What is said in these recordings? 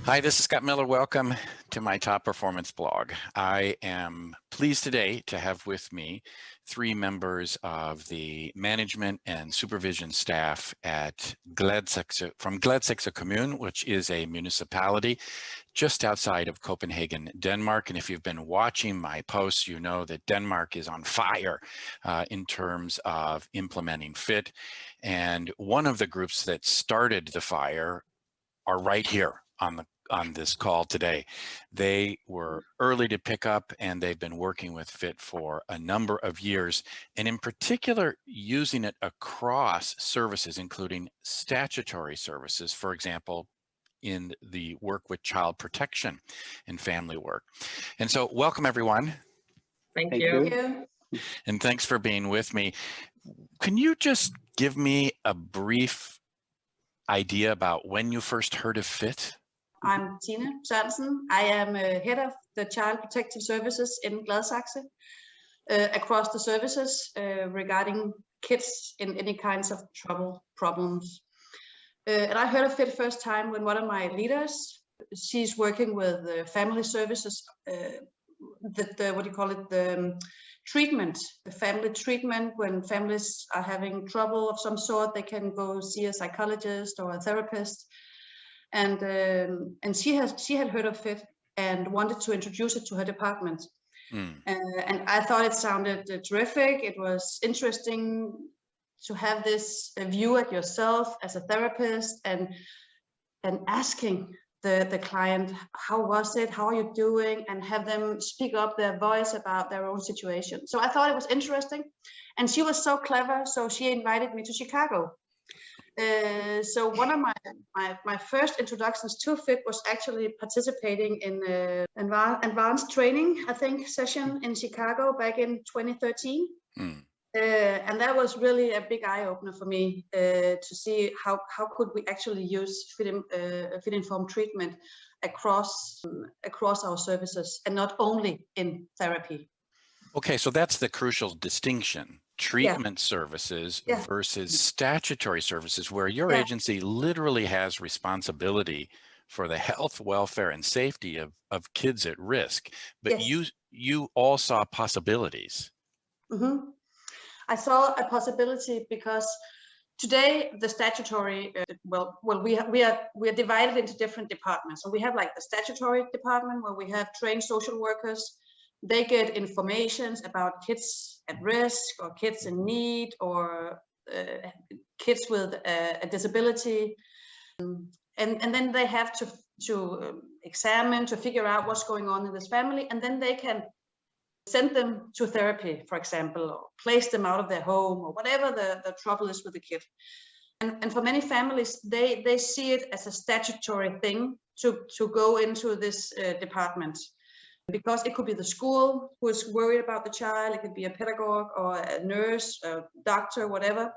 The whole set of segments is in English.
Hi, this is Scott Miller. Welcome to my Top Performance blog. I am pleased today to have with me three members of the management and supervision staff at from Gladsaxe Kommune, which is a municipality just outside of Copenhagen, Denmark. And if you've been watching my posts, you know that Denmark is on fire in terms of implementing FIT. And one of the groups that started the fire are right here on this call today. They were early to pick up, and they've been working with FIT for a number of years, and in particular using it across services, including statutory services, for example, in the work with child protection and family work. And so welcome everyone. Thank you. And thanks for being with me. Can you just give me a brief idea about when you first heard of FIT? I'm Tina Sørensen. I am head of the Child Protective Services in Gladsaxe, across the services regarding kids in any kinds of problems. And I heard of FIT first time when one of my leaders, she's working with family services, the treatment, the family treatment. When families are having trouble of some sort, they can go see a psychologist or a therapist. And she had heard of FIT and wanted to introduce it to her department. And I thought it sounded terrific. It was interesting to have this view at yourself as a therapist and asking the client, how was it, how are you doing, and have them speak up their voice about their own situation. So I thought it was interesting, and she was so clever, so she invited me to Chicago. So one of my first introductions to FIT was actually participating in an advanced training, I think, session in Chicago back in 2013. And that was really a big eye-opener for me to see how could we actually use fit-informed treatment across our services, and not only in therapy. Okay, so that's the crucial distinction. Treatment services versus statutory services, where your agency literally has responsibility for the health, welfare, and safety of kids at risk. But you all saw possibilities. I saw a possibility because today the statutory, we are divided into different departments. So we have like the statutory department where we have trained social workers. They get information about kids at risk or kids in need or kids with a disability. And then they have to examine, to figure out what's going on in this family. And then they can send them to therapy, for example, or place them out of their home, or whatever the trouble is with the kid. And for many families, they see it as a statutory thing to go into this department. Because it could be the school who is worried about the child, it could be a pedagogue or a nurse, a doctor, whatever.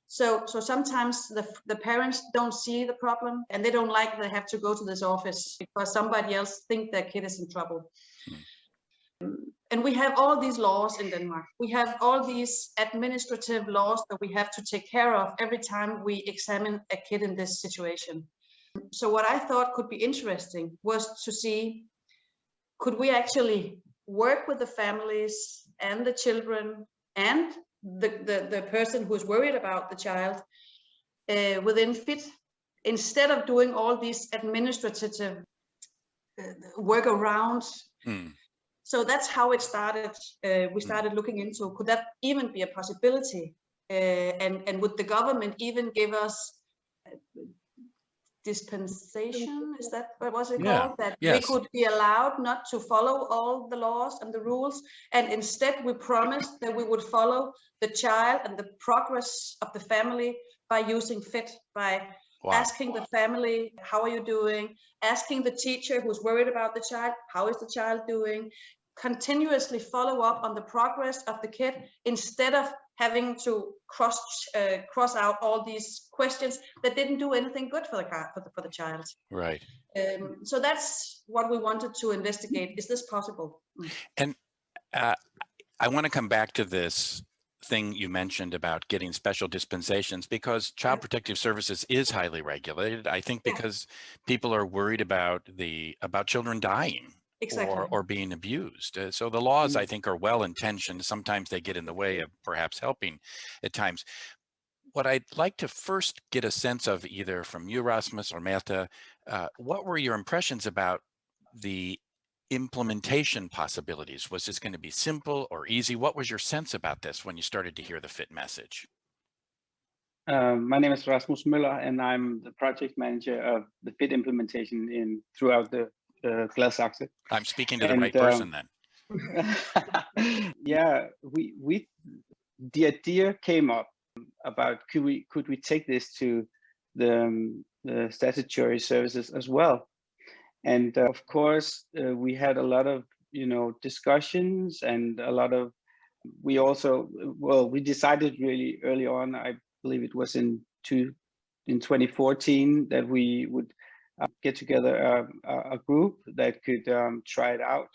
So sometimes the parents don't see the problem, and they don't like they have to go to this office because somebody else thinks their kid is in trouble. And we have all these laws in Denmark. We have all these administrative laws that we have to take care of every time we examine a kid in this situation. So what I thought could be interesting was to see, could we actually work with the families and the children and the person who is worried about the child within FIT, instead of doing all these administrative workarounds. So that's how it started. We started looking into, could that even be a possibility? And would the government even give us dispensation? Is that what was it called? That we could be allowed not to follow all the laws and the rules, and instead we promised that we would follow the child and the progress of the family by using FIT, by asking the family, how are you doing? Asking the teacher who's worried about the child, how is the child doing? Continuously follow up on the progress of the kid, instead of having to cross out all these questions that didn't do anything good for the child. Right. So that's what we wanted to investigate. Is this possible? And I want to come back to this thing you mentioned about getting special dispensations, because Child Protective Services is highly regulated. I think because people are worried about children dying. Exactly. Or being abused. So the laws, I think, are well intentioned. Sometimes they get in the way of perhaps helping at times. What I'd like to first get a sense of, either from you, Rasmus, or Märtha, what were your impressions about the implementation possibilities? Was this going to be simple or easy? What was your sense about this when you started to hear the FIT message? My name is Rasmus Møller, and I'm the project manager of the FIT implementation throughout the Gladsaxe. I'm speaking to the right person then. Yeah, the idea came up about could we take this to the statutory services as well, and of course we had a lot of discussions, and a lot of we decided really early on. I believe it was in 2014 that we would get together a group that could try it out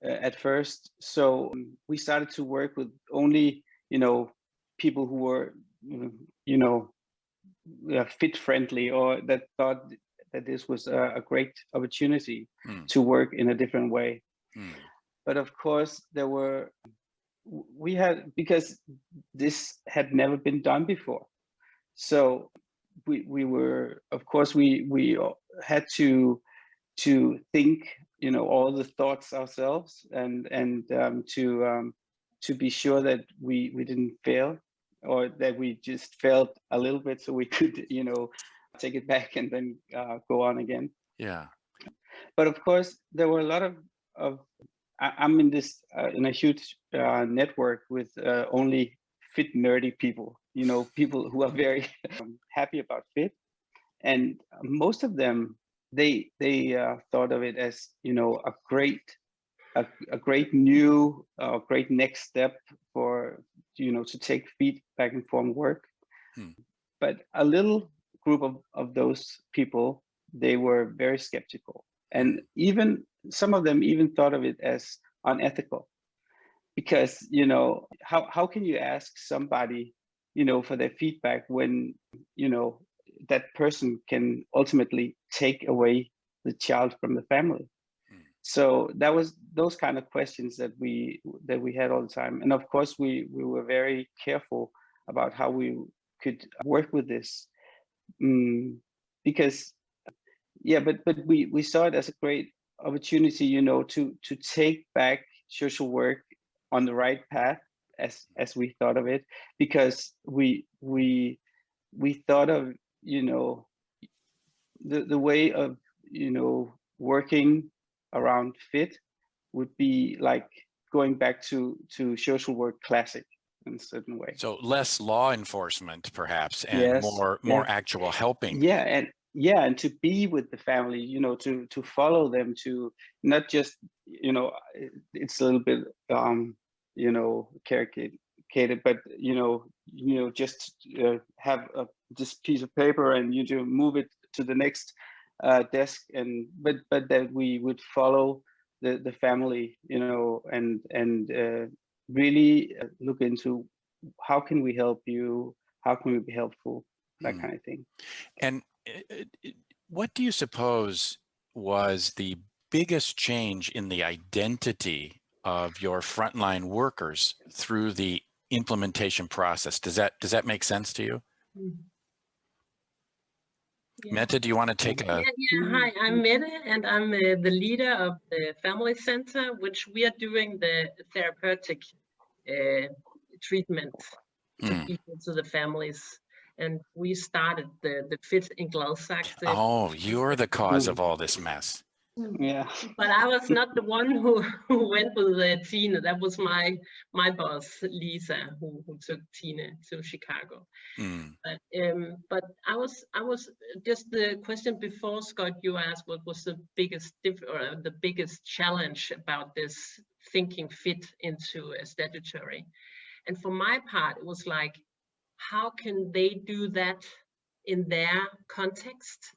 at first. So we started to work with only people who were fit friendly, or that thought that this was a great opportunity to work in a different way. But of course because this had never been done before, so we were, of course, we had to think all the thoughts ourselves, and to be sure that we didn't fail, or that we just failed a little bit, so we could take it back and then go on again. Yeah. But of course there were a lot of I'm in this in a huge network with only fit nerdy people, people who are very happy about fit, and most of them they thought of it as a great new great next step for to take feedback informed work. But a little group of those people, they were very skeptical, and even some of them even thought of it as unethical, because how can you ask somebody for their feedback when that person can ultimately take away the child from the family? So that was those kind of questions that we had all the time. And of course we were very careful about how we could work with this, because but we saw it as a great opportunity to take back social work on the right path, as we thought of it, because we thought of the way of working around fit would be like going back to social work classic in a certain way. So less law enforcement perhaps, and Yes, more actual helping. And to be with the family, to follow them, to not just it's a little bit caricated, but just have this piece of paper and you move it to the next desk, and but that we would follow the family, and really look into how can we help you, how can we be helpful, that kind of thing. And what do you suppose was the biggest change in the identity of your frontline workers through the implementation process? Does that make sense to you? Märtha, do you want to take a... Hi, I'm Mette, and I'm the leader of the Family Center, which we are doing the therapeutic treatment to the families. And we started the FIT in Gladsaxe. Oh, you're the cause of all this mess. Yeah. But I was not the one who went with Tina. That was my boss, Lisa, who took Tina to Chicago. But I was just the question before, Scott, you asked what was the biggest challenge about this thinking fit into a statutory. And for my part, it was like, how can they do that in their context?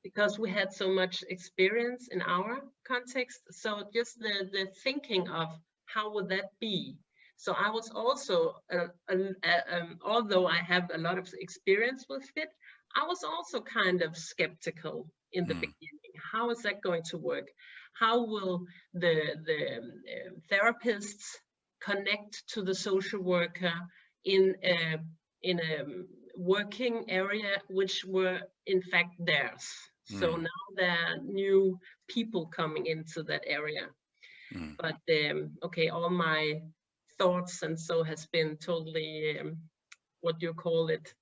Because we had so much experience in our context. So just the thinking of how would that be? So I was also, although I have a lot of experience with fit, I was also kind of skeptical in the beginning. How is that going to work? How will the therapists connect to the social worker in a working area which were in fact theirs? So now there are new people coming into that area. But okay, all my thoughts and so has been totally, what do you call it?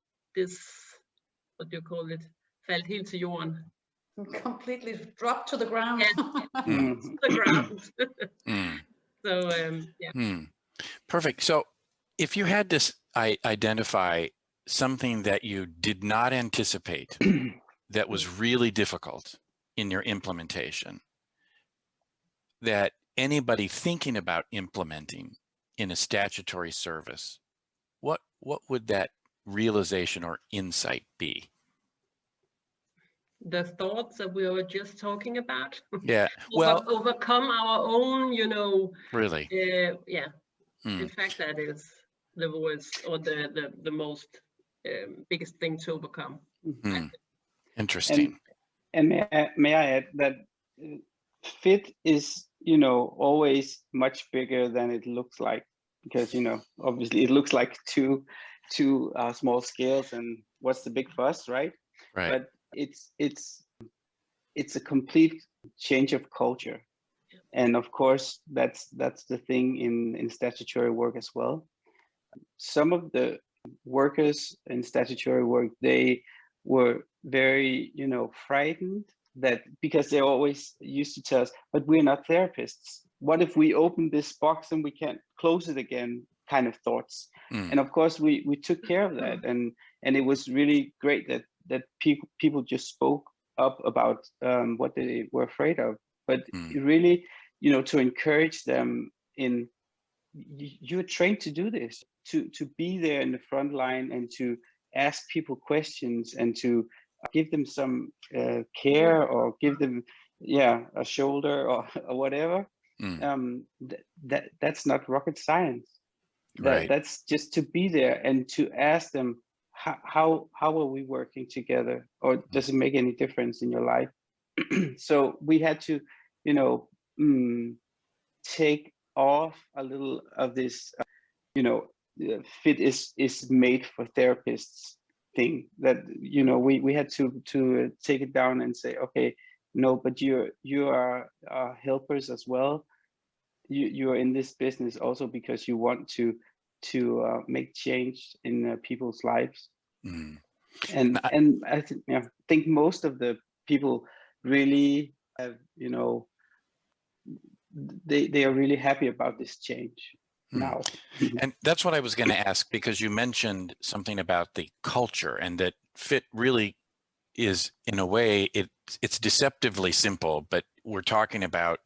Faldt helt til jorden. Completely dropped to the ground. Yeah, to the ground. So yeah. Perfect. So if you had to identify something that you did not anticipate that was really difficult in your implementation, that anybody thinking about implementing in a statutory service, what would that realization or insight be? The thoughts that we were just talking about. Yeah. Well, overcome our own, really. Yeah. In fact, that is the worst or the most biggest thing to overcome. Interesting. And may I add that fit is, always much bigger than it looks like, because, obviously it looks like two small scales and what's the big fuss, right? Right. But it's a complete change of culture. And of course, that's the thing in statutory work as well. Some of the workers in statutory work, they were very, frightened, that because they always used to tell us, but we're not therapists. What if we open this box and we can't close it again? Kind of thoughts. And of course, we took care of that, and it was really great that people just spoke up about what they were afraid of. But really, to encourage them in, you're trained to do this, to be there in the front line and to ask people questions and to give them some care, or give them a shoulder or whatever. That's not rocket science. Right. That's just to be there and to ask them, how are we working together, or does it make any difference in your life? So we had to take off a little of this fit is made for therapists thing, that we had to take it down and say, okay, no, but you are helpers as well. You're in this business also because you want to make change in people's lives. And I think most of the people really have, they are really happy about this change now. And that's what I was going to ask, because you mentioned something about the culture, and that fit really is, in a way, it's deceptively simple, but we're talking about,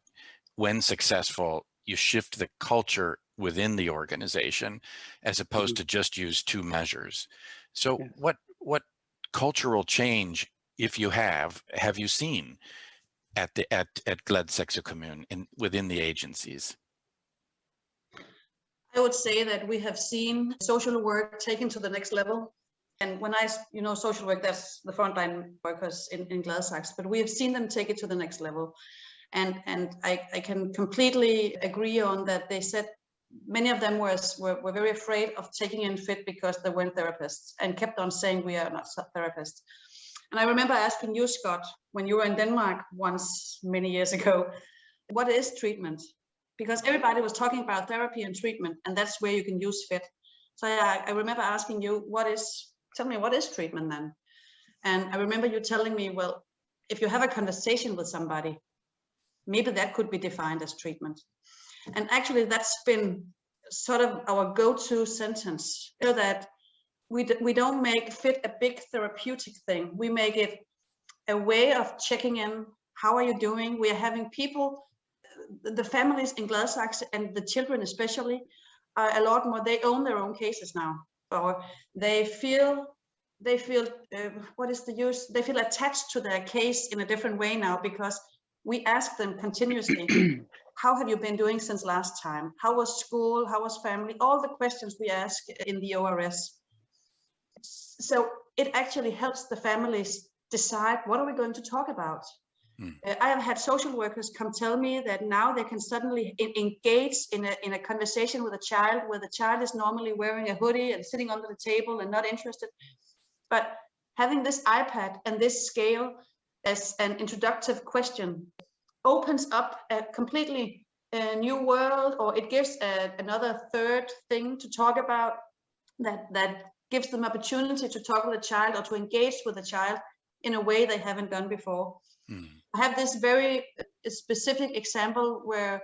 when successful, you shift the culture within the organization as opposed to just use two measures. So what cultural change, if you have you seen at Gladsaxe Kommune and within the agencies? I would say that we have seen social work taken to the next level. And when social work, that's the frontline workers in Gladsaxe, but we have seen them take it to the next level. And I can completely agree on that. They said many of them were very afraid of taking in fit because they weren't therapists, and kept on saying we are not therapists. And I remember asking you, Scott, when you were in Denmark once many years ago, what is treatment? Because everybody was talking about therapy and treatment, and that's where you can use fit. So I remember asking you, tell me, what is treatment then? And I remember you telling me, well, if you have a conversation with somebody, maybe that could be defined as treatment. And actually that's been sort of our go-to sentence, so that we don't make fit a big therapeutic thing. We make it a way of checking in. How are you doing? We are having people, the families in Gladsaxe and the children especially, are a lot more, they own their own cases now, or they feel what is the use? They feel attached to their case in a different way now, because we ask them continuously, how have you been doing since last time? How was school? How was family? All the questions we ask in the ORS. So it actually helps the families decide, what are we going to talk about? I have had social workers come tell me that now they can suddenly engage in a conversation with a child where the child is normally wearing a hoodie and sitting under the table and not interested. But having this iPad and this scale as an introductory question opens up a completely new world, or it gives another third thing to talk about that gives them opportunity to talk with a child or to engage with a child in a way they haven't done before. I have this very specific example where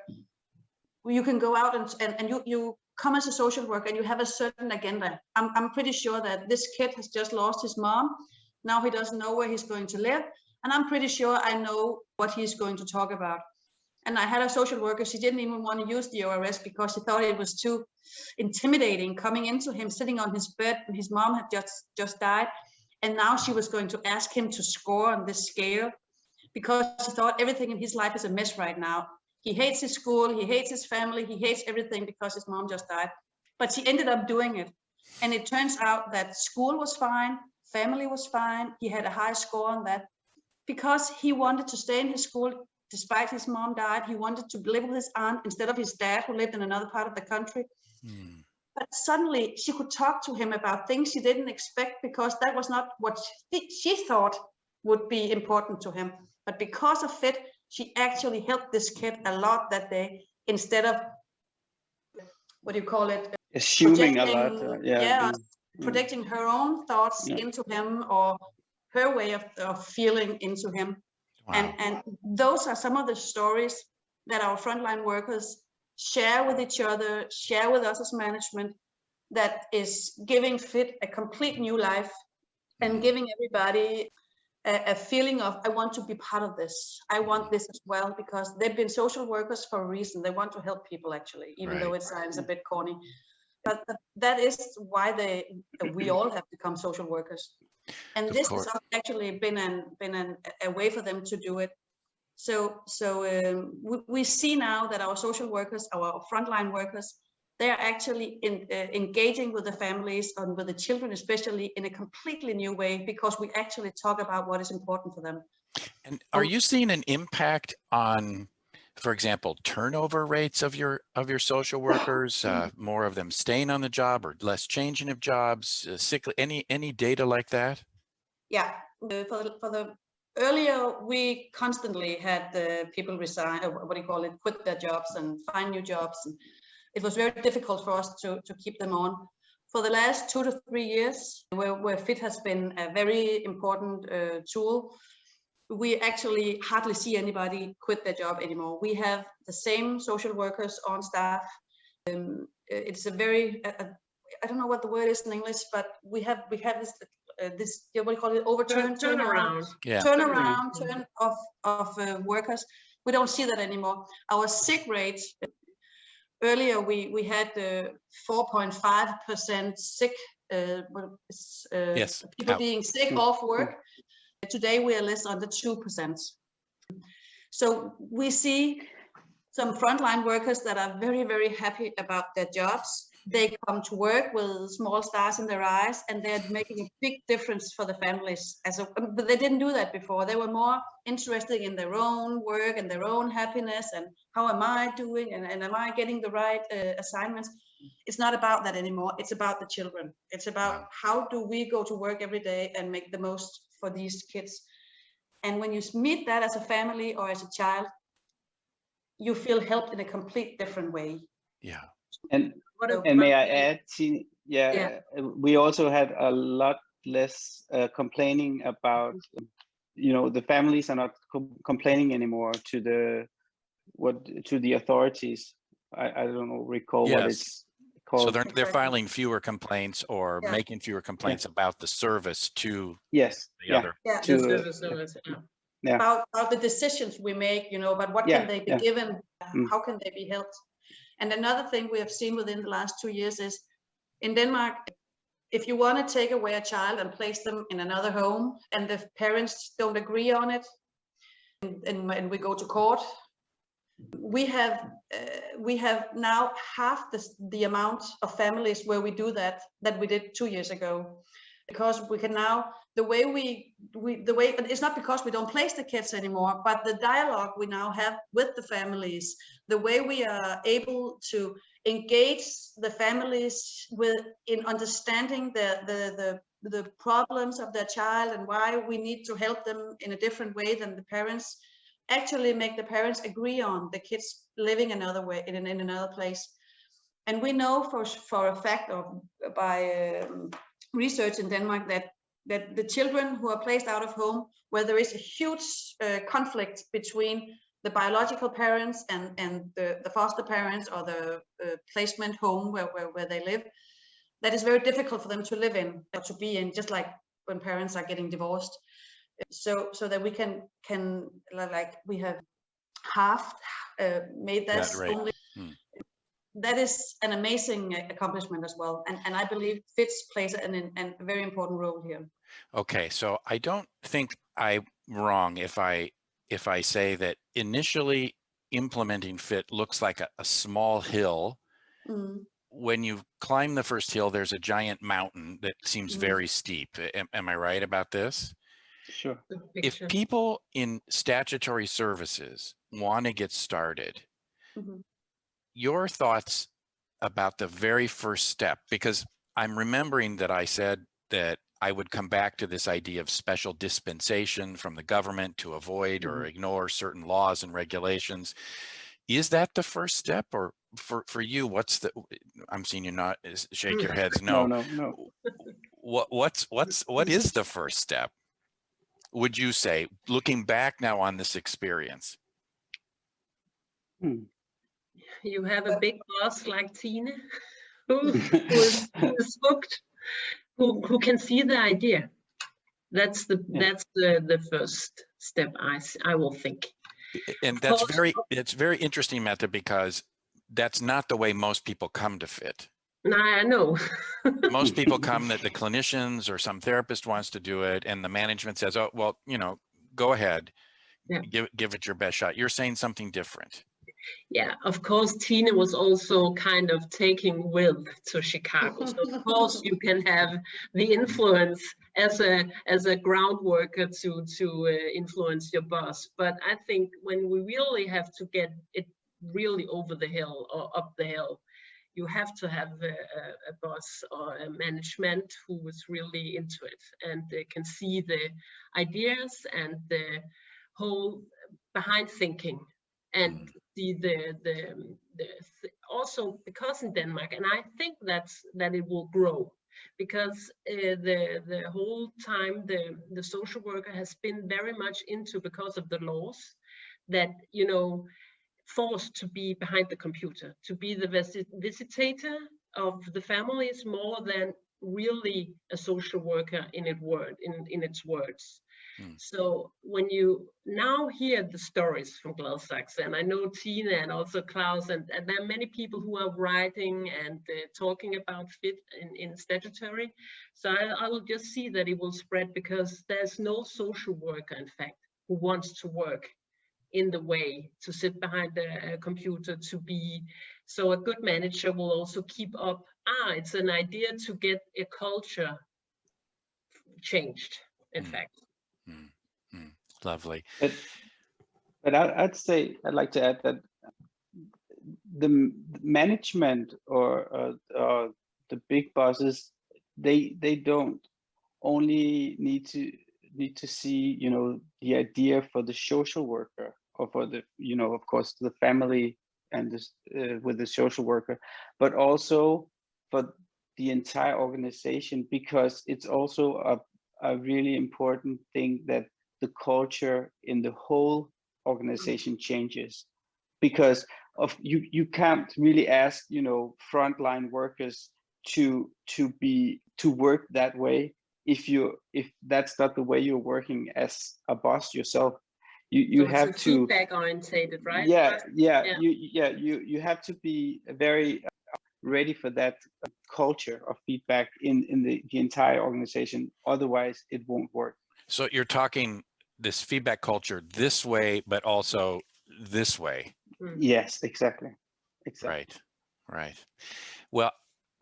you can go out and you come as a social worker and you have a certain agenda. I'm pretty sure that this kid has just lost his mom. Now he doesn't know where he's going to live. And I'm pretty sure I know what he's going to talk about. And I had a social worker, she didn't even want to use the ORS because she thought it was too intimidating coming into him sitting on his bed and his mom had just died. And now she was going to ask him to score on this scale because she thought everything in his life is a mess right now. He hates his school, he hates his family, he hates everything because his mom just died. But she ended up doing it. And it turns out that school was fine, family was fine, he had a high score on that. Because he wanted to stay in his school despite his mom died. He wanted to live with his aunt instead of his dad who lived in another part of the country. But suddenly she could talk to him about things she didn't expect because that was not what she thought would be important to him. But because of it, she actually helped this kid a lot that day instead of, what do you call it? Assuming a lot. Projecting her own thoughts into him or her way of feeling into him. Wow. And those are some of the stories that our frontline workers share with each other, share with us as management, that is giving FIT a complete new life and giving everybody a feeling of, I want to be part of this. I want this as well, because they've been social workers for a reason. They want to help people actually, even though it sounds a bit corny. But that is why we all have become social workers. And this has actually been a way for them to do it. So we see now that our social workers, our frontline workers, they are actually engaging with the families and with the children, especially in a completely new way, because we actually talk about what is important for them. And are you seeing an impact on, for example, turnover rates of your social workers, more of them staying on the job or less changing of jobs, sickly, any data like that? Yeah, for the earlier, we constantly had the people resign, or what do you call it, quit their jobs and find new jobs. And it was very difficult for us to keep them on. For the last 2 to 3 years, where FIT has been a very important tool, we actually hardly see anybody quit their job anymore. We have the same social workers on staff. It's a very, I don't know what the word is in English, but we have this what do you call it, turnaround of workers. We don't see that anymore. Our sick rate, earlier we had 4.5% sick, people being sick off work. Today we are less under 2%. So we see some frontline workers that are very, very happy about their jobs. They come to work with small stars in their eyes, and they're making a big difference for the families. But they didn't do that before. They were more interested in their own work and their own happiness and how am I doing and am I getting the right assignments. It's not about that anymore. It's about the children. It's about how do we go to work every day and make the most for these kids. And when you meet that as a family or as a child, you feel helped in a complete different way. Yeah. And may I add, we also had a lot less complaining about, the families are not complaining anymore to the authorities. I don't recall what it's called. So they're filing fewer complaints or making fewer complaints about the service to the other. About the decisions we make, but what can they be given? How can they be helped? And another thing we have seen within the last 2 years is in Denmark, if you want to take away a child and place them in another home and the parents don't agree on it, and we go to court, we have now half the amount of families where we do that we did 2 years ago, because we can now, the way, but it's not because we don't place the kids anymore, but the dialogue we now have with the families, the way we are able to engage the families in understanding the problems of their child and why we need to help them in a different way than the parents, actually make the parents agree on the kids living another way in another place. And we know for a fact by research in Denmark that the children who are placed out of home, where there is a huge conflict between the biological parents and the foster parents or the placement home where they live, that is very difficult for them to live in or to be in, just like when parents are getting divorced. So that we can like we have half made this right. only. That is an amazing accomplishment as well, and I believe FITS plays a very important role here. Okay, so I don't think I'm wrong if I say that initially implementing FIT looks like a small hill. When you climb the first hill, there's a giant mountain that seems very steep. Am I right about this? Sure. If people in statutory services want to get started, your thoughts about the very first step, because I'm remembering that I said that I would come back to this idea of special dispensation from the government to avoid or ignore certain laws and regulations. Is that the first step, or for you, what's the, I'm seeing you not shake your heads. No. What is the first step, would you say, looking back now on this experience? You have a big boss like Tine who is hooked, who can see the idea. That's the first step, I will think. And it's very interesting, Mette, because that's not the way most people come to FIT. No, I know. Most people come that the clinicians or some therapist wants to do it, and the management says, oh, well, go ahead, give it your best shot. You're saying something different. Yeah, of course, Tine was also kind of taking Will to Chicago. So of course you can have the influence as a ground worker to influence your boss. But I think when we really have to get it really over the hill or up the hill, you have to have a boss or a management who is really into it and can see the ideas and the whole behind thinking. And see also because in Denmark, and I think that it will grow, because the whole time the social worker has been very much into, because of the laws, that forced to be behind the computer, to be the visitator of the families more than really a social worker in its words. So when you now hear the stories from Gladsaxe, and I know Tine and also Klaus, and there are many people who are writing and talking about FIT in statutory, so I will just see that it will spread, because there's no social worker, in fact, who wants to work in the way to sit behind the computer to be. So a good manager will also keep up, it's an idea to get a culture changed, in fact. Lovely. But I'd like to add that the management or the big bosses, they don't only need to see the idea for the social worker, or for the of course the family and this with the social worker, but also for the entire organization, because it's also a really important thing that the culture in the whole organization changes, because of you can't really ask frontline workers to work that way if that's not the way you're working as a boss yourself. You so have to feedback orientated, right? You have to be very ready for that culture of feedback in the entire organization, otherwise it won't work. So you're talking this feedback culture this way, but also this way. Yes, exactly. Right. Well,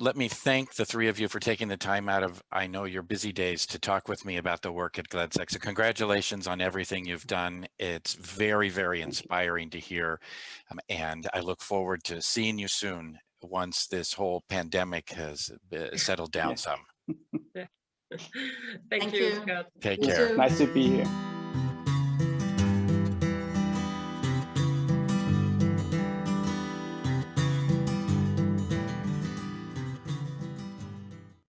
let me thank the three of you for taking the time out of, I know, your busy days to talk with me about the work at GladSec. So congratulations on everything you've done. It's very, very inspiring to hear. And I look forward to seeing you soon once this whole pandemic has settled down some. Thank you, Scott. Take You care. too. Nice to be here.